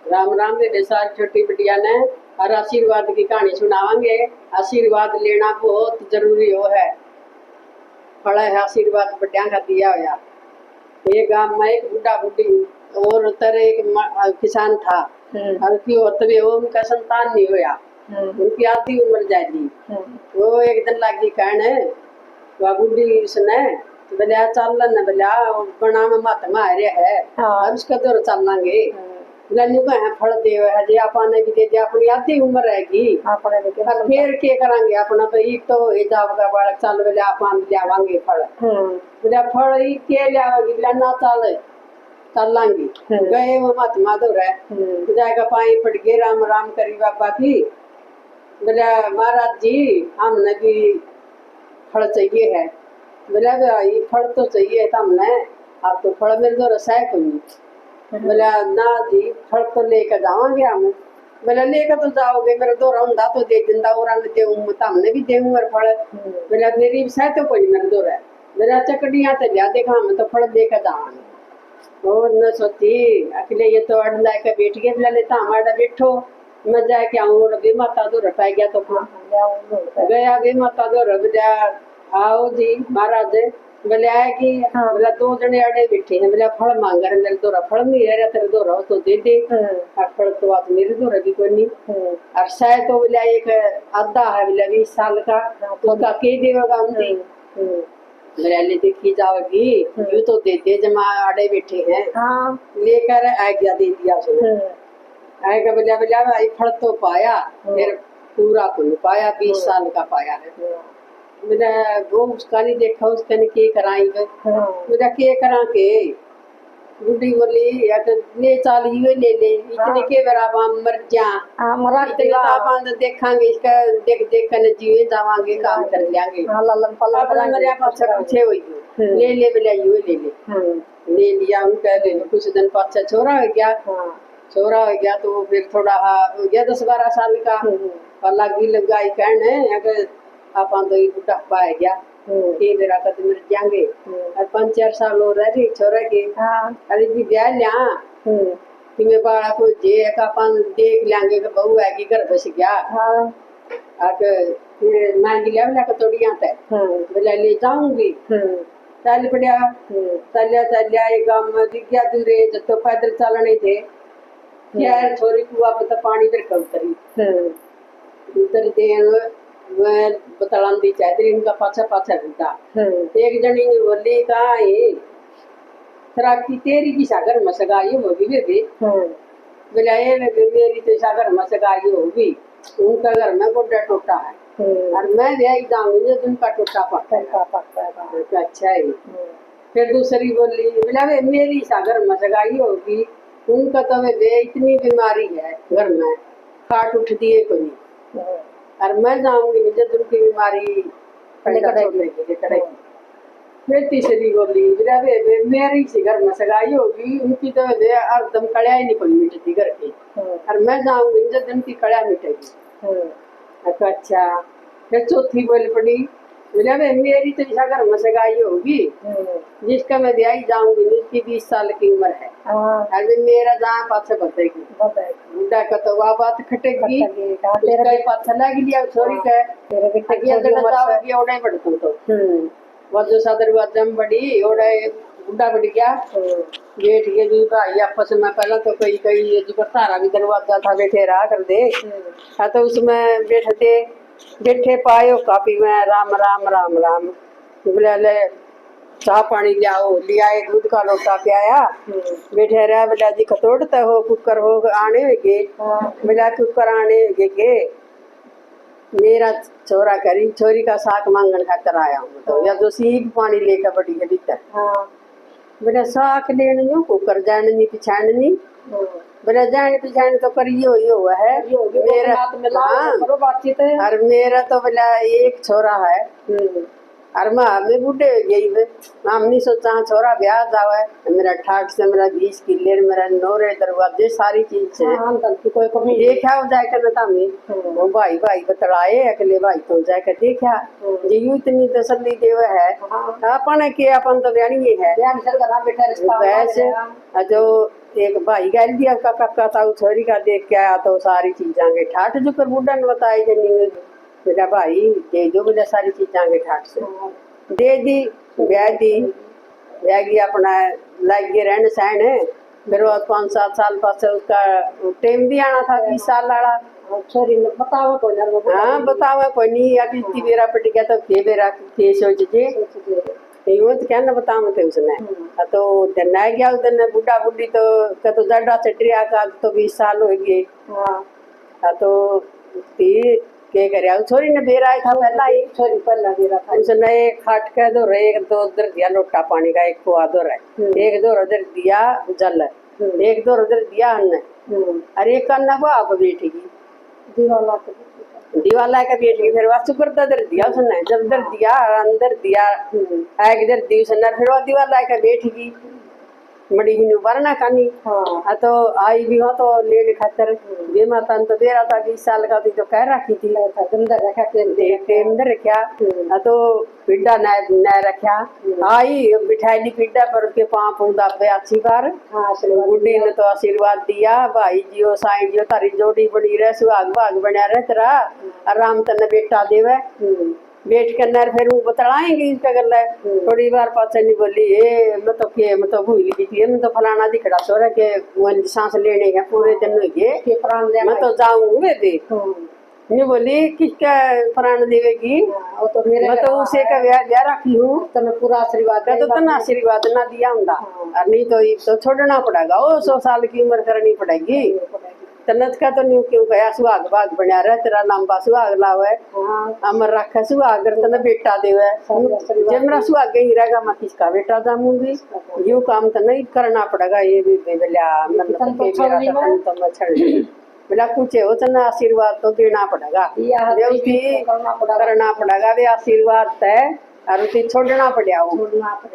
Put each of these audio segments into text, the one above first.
राम राम मेरे साथ छोटी बिटिया ने और आशीर्वाद की कहानी सुनावांगे। आशीर्वाद लेना बहुत जरूरी हो है। बड़ा है आशीर्वाद बड़िया का दिया हुआ। एक गांव में एक बुढ़ा बुढ़ी और उतर एक किसान था। उनकी उतरे वो उनका संतान नहीं होया। उनकी आधी उम्र जाएगी। वो एक दिन लागी कहने वह बुढ़ी सुने बोलिया चल न बोलिया बना में महात्मा आ रहा है और उसका दौर चलेंगे फल दे जी आपने भी दे दिया अपनी आधी उम्र रहेगी फिर के करेंगे अपना तो एक तो जाओगा बालक चल बोले आप लियावांगे फल बोले फल के लियावगी बोले ना चल चलेंगे गए वो महात्मा दो रहे जाएगा पाई पड़ गए राम राम करी बाबा की बोले महाराज जी हमने भी फल चाहिए है। बोले भाई फल तो चाहिए था हमने आप तो फल मेरे तो रसाय को नहीं। बोले ना जी फल तो लेकर जाओगे हम। बोले लेकर तो जाओगे मेरे दो रहा तो दे दिंदा और हमने भी देऊँ फल। बोले मेरी सह तो कोई मेरे दो रहा मेरा चकड़िया तो लिया देखा हम तो फल लेकर जाओगे और न सोची अकेले ये तो अड़ लाके बैठ गए बोला लेता हमारा बैठो मैं जाके आऊँ बे माता दो रह गया तो गया बे माता दो रह आओ जी महाराज बोले आए कि बोला दो जने अड़े बैठे हैं बोले फल मांग रहे मेरे दो फल नहीं है तेरे दो रहो तो दे दे फल तो आज मेरे दो भी कोई नहीं और शायद तो बोले एक आधा है बोले 20 साल का उसका के देगा उनकी ले देखी जाओगी यू तो दे दे जमा अड़े बैठे हैं लेकर आ गया दे दिया उसने आएगा बोलिया बोलिया भाई फल तो पाया फिर पूरा तो नहीं पाया 20 साल का पाया है। मेरा वो उसका नहीं देखा उसका नहीं के कराई मेरा के करा के बुढ़ी बोली या तो ले चाल ही ले ले इतने के बराबर मर जा मरा इतने तापान देखांगे इसका देख देख कर जीवे जावांगे काम कर लेंगे अपना मेरे पास पीछे हुई ले ले बोले यू ले लिया उनका कुछ दिन पाछा छोरा हो गया तो फिर थोड़ा हो गया 10-12 साल का लगी लगाई कहने अगर अपन तो बुढ़ा पाया गया के मेरा कद मर जाएंगे और 5-4 साल हो रहे छोरा के अरे जी ब्याह लिया तुम्हें बाड़ा को जे का अपन देख लेंगे कि बहू आएगी घर बस गया आके फिर मांग लिया बोला कतोड़ियां तय बोला ले जाऊंगी चल पड़िया चलिया एक गांव में दिख गया दूरे जब तो पैदल चलने थे यार छोरी को आप तो पानी पर उतर दे मैं बतलान दी चादरी इनका पाछा पाछा घंटा एक जनी ने बोली कहा की तेरी की सागर मसगाई होगी बेबी बोला ये मेरी तो सागर मसगाई होगी उनका घर में गोड्डा टोटा है और मैं भी जाऊंगी उनका टोटा पड़ता है अच्छा है। फिर दूसरी बोली बोला मेरी सागर मसगाई होगी उनका तो वे इतनी बीमारी है घर में काट उठ दिए कोई और मैं जाऊंगी जब उनकी बीमारी करेगी। फिर तीसरी बोली मेरी सी घर में सगाई होगी उनकी तो एकदम कड़िया ही नहीं कोई मिटती घर की और मैं जाऊंगी जब उनकी कड़िया मिटेगी। अच्छा फिर चौथी बोल पड़ी बोला मेरी तो ऐसा घर में सगाई होगी जिसका मैं ब्याह जाऊंगी उसकी 20 साल की उम्र है अभी मेरा जहाँ पाछे बतेगी बुढ़ा का तो वह बात खटेगी पाछा लग लिया छोरी का ओडे बढ़ता तो वह जो सदर वजम बड़ी ओडे बुढ़ा बढ़ गया बैठ के जी भाई आपस में पहला तो कई जो तारा भी दरवाजा था बैठे रहा कर दे तो उसमें बैठे पायो कापी में राम राम राम राम बोले ले चाह पानी लियाए दूध का लोटा पियाया बैठे रहा बोला जी खतोड़ते हो कुकर हो आने गे बोला कुकर आने गे मेरा छोरा करी छोरी का साग मांगन खातर आया हूँ तो या जो सीख पानी लेकर बड़ी है भीतर बोले साग लेने कुकर जाने नहीं पिछाने नहीं बोले जाने पिछाने तो करियो यो है मेरा और मेरा तो बोला एक छोरा है और मैं बूढ़े हो गई हम नहीं सोचा छोरा ब्याह जावे मेरा 68 से मेरा 20 किले मेरा नौरे दरवाजे सारी चीज से कोई कमी देखा हो जाए कर ना वो भाई बतलाए अकेले भाई तो जाकर देखा जीव इतनी तसल्ली देव है अपन के अपन तो ब्याणी है वैसे जो एक भाई गल दिया का काका ताऊ छोरी का देख के आया तो सारी चीजा के ठाठ जो कर बुढ़ा ने बताई जनी मेरा भाई दे दो बोले सारी चीजा के ठाठ से दे दी ब्याह दी अपना लाइए रहने सहने फिर वो 5-7 साल पास उसका टाइम भी आना था 20 साल वाला छोरी ने बतावा को ना हाँ बतावा कोई नहीं अभी इतनी बेरा पट गया तो के बेरा के सोच जे यूं तो क्या ना बतावा थे उसने तो ना गया उधर बुढ़ा बुढ़ी तो जड़ा चटरिया का तो 20 साल हो गए हाँ तो ती के करया छोरी ने बेरा था पहला ही छोरी पहला बेरा था उसने खाट के दो एक दो उधर दिया लोटा पानी का एक कुआ दो एक दो उधर दिया जल एक दो उधर दिया अन्न अरे एक अन्ना को आप बैठेगी दीवाला का बैठ गई फिर वास्तु पर दर दिया उसने जब दर दिया अंदर दिया एक दर दी उसने फिर वो दीवाला का बैठ गई मड़ी भी वरना कानी हाँ तो आई भी वहाँ तो लेने खातर ये माता तो दे रहा था 20 साल का भी तो कह रखी थी अंदर रखा अंदर रखा तो पिड्डा न रखा आई बिठाई पिड्डा पर उसके पाँव पौधा पे अच्छी बार बुढ़ी ने तो आशीर्वाद दिया भाई जियो साईं जियो तारी जोड़ी बनी रहे सुहाग भाग बना रहे तेरा आराम तने बेटा देवे बैठ कर नर फिर वो बतलाएंगे इसका गल है थोड़ी बार पास नहीं बोली ए मैं तो भूल गई थी मैं तो फलाना दिखड़ा सो रहा के वो सांस लेने है पूरे दिन हो गए मैं तो जाऊंगी दे नहीं बोली किसका प्राण देवेगी तो मेरे मैं तो उसे का ब्याह रखी हूँ तो मैं पूरा आशीर्वाद तो तना आशीर्वाद ना दिया होंगे और नहीं तो छोड़ना पड़ेगा वो 100 साल की उम्र करनी पड़ेगी तनत का तो न्यू क्यों कया सुहाग भाग बना रहा तेरा लंबा सुहाग लावे अमर रखा सुहाग तने बेटा देवे जे मेरा सुहाग ही रहेगा मैं किसका बेटा जामूंगी यू काम तो नहीं करना पड़ेगा ये भी बेला मतलब के मेरा तो मैं छड़ बोला कुछ हो तो ना आशीर्वाद तो देना पड़ेगा करना पड़ेगा वे आशीर्वाद है और उसे छोड़ना पड़ा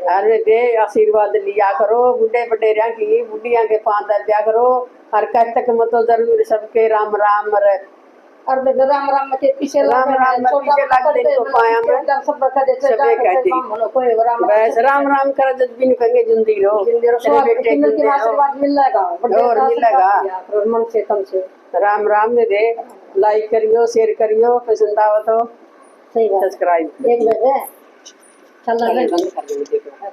अरे दे आशीर्वाद लिया करो बुढ़े बडेरिया की बुढ़िया के पांच दिया करो और कब तक मत तो जरूर सबके राम राम रे और राम राम के पीछे राम राम पीछे लगते तो पाया मैं सब बता दे सबे कहती कोई बस राम राम कर जब भी कहेंगे जिंदगी रहो तेरे बेटे के आशीर्वाद मिलेगा और मिलेगा मन से तम से राम राम में दे लाइक करियो शेयर करियो पसंद आवा तो सही बात सब्सक्राइब एक मिनट है चल बंद कर दो देखो